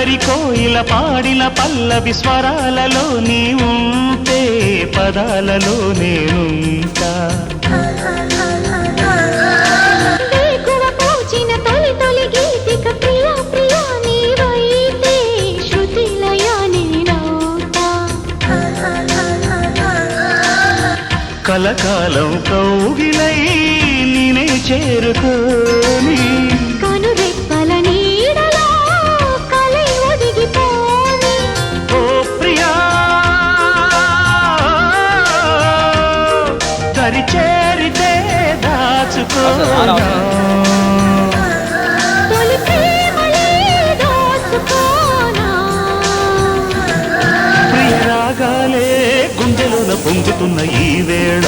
అల్లరి కోయిల పాడిన పల్లవి స్వరాలలో నీ ఉంటే పదాలలో నేనుంటా కలకాలం కౌగిలై నేనే చేరుకోని కనురెప్పల నీడలో కలై ఒదిగిపోని ఓ ప్రియా దరి చేరితే దాచుకోనా తొలి ప్రేమలే దోచుకోనా ప్రియ రాగాలే గుండెలోన పొంగుతున్న ఈ వేళ